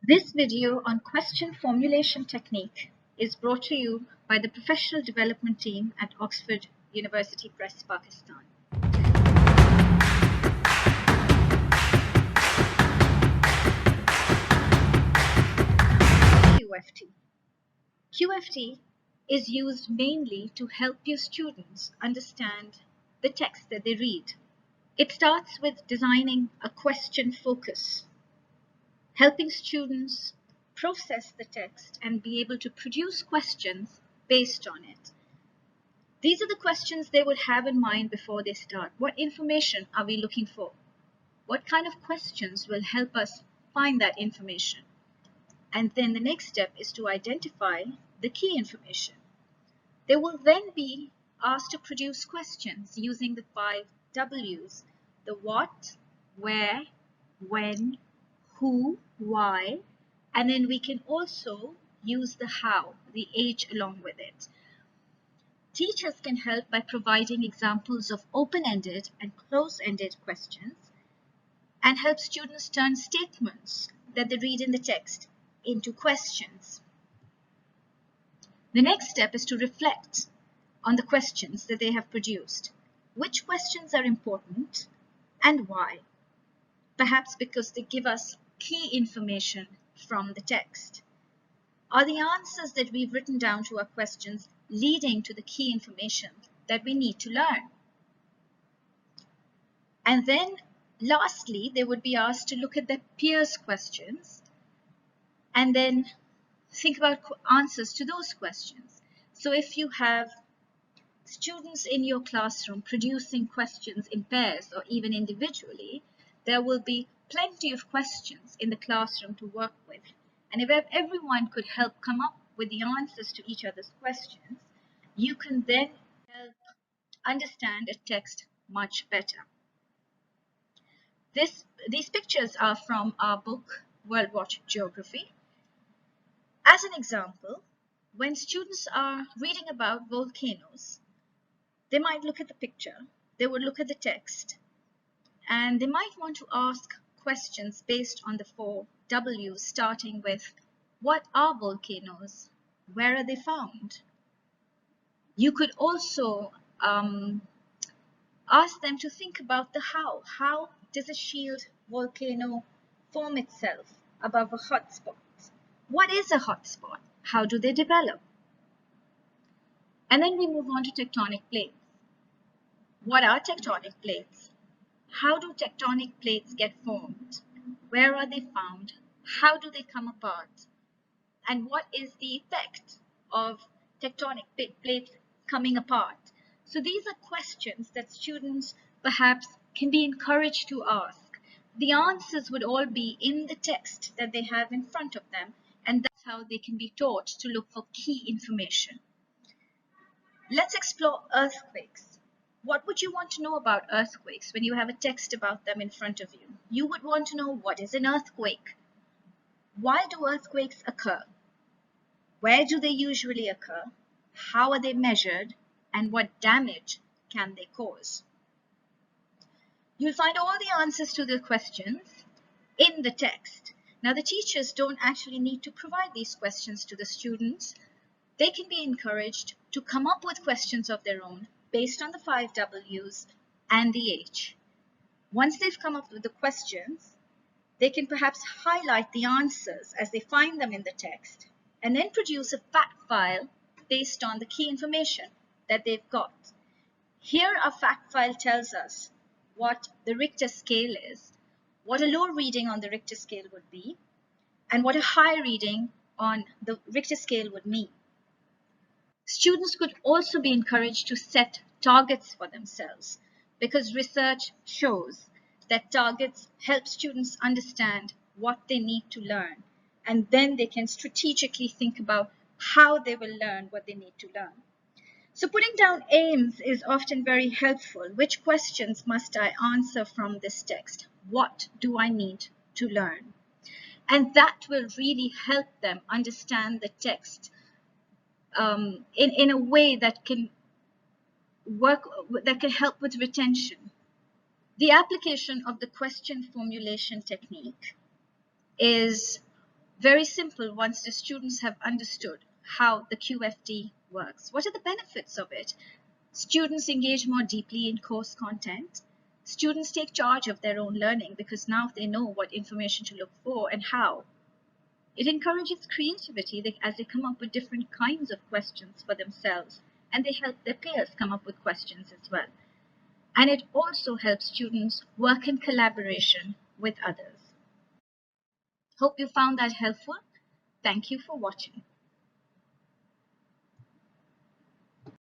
This video on question formulation technique is brought to you by the Professional Development Team at Oxford University Press, Pakistan. QFT. QFT is used mainly to help your students understand the text that they read. It starts with designing a question focus, helping students process the text and be able to produce questions based on it. These are the questions they would have in mind before they start. What information are we looking for? What kind of questions will help us find that information? And then the next step is to identify the key information. They will then be asked to produce questions using the 5 W's: the what, where, when, who, why, and then we can also use the how, the H along with it. Teachers can help by providing examples of open-ended and close-ended questions and help students turn statements that they read in the text into questions. The next step is to reflect on the questions that they have produced. Which questions are important and why? Perhaps because they give us key information from the text. Are the answers that we've written down to our questions leading to the key information that we need to learn? And then lastly, they would be asked to look at their peers' questions and then think about answers to those questions. So if you have students in your classroom producing questions in pairs or even individually, there will be plenty of questions in the classroom to work with. And if everyone could help come up with the answers to each other's questions, you can then help understand a text much better. These pictures are from our book, World Watch Geography. As an example, when students are reading about volcanoes, they might look at the picture, they would look at the text, and they might want to ask questions based on the 4 W's, starting with what are volcanoes? Where are they found? You could also ask them to think about the how. How does a shield volcano form itself above a hotspot? What is a hotspot? How do they develop? And then we move on to tectonic plates. What are tectonic plates? How do tectonic plates get formed? Where are they found? How do they come apart? And what is the effect of tectonic plates coming apart? So these are questions that students perhaps can be encouraged to ask. The answers would all be in the text that they have in front of them, and that's how they can be taught to look for key information. Let's explore earthquakes. What would you want to know about earthquakes when you have a text about them in front of you? You would want to know, what is an earthquake? Why do earthquakes occur? Where do they usually occur? How are they measured? And what damage can they cause? You'll find all the answers to the questions in the text. Now, the teachers don't actually need to provide these questions to the students. They can be encouraged to come up with questions of their own based on the 5 W's and the H. Once they've come up with the questions, they can perhaps highlight the answers as they find them in the text and then produce a fact file based on the key information that they've got. Here, a fact file tells us what the Richter scale is, what a low reading on the Richter scale would be, and what a high reading on the Richter scale would mean. Students could also be encouraged to set targets for themselves, because research shows that targets help students understand what they need to learn, and then they can strategically think about how they will learn what they need to learn. So putting down aims is often very helpful. Which questions must I answer from this text? What do I need to learn? And that will really help them understand the text in a way that can help with retention. The application of the question formulation technique is Very simple once the students have understood how the QFD works. What are the benefits of it? Students engage more deeply in course content. Students take charge of their own learning because now they know what information to look for and how. It encourages creativity as they come up with different kinds of questions for themselves, and they help their peers come up with questions as well. And it also helps students work in collaboration with others. Hope you found that helpful. Thank you for watching.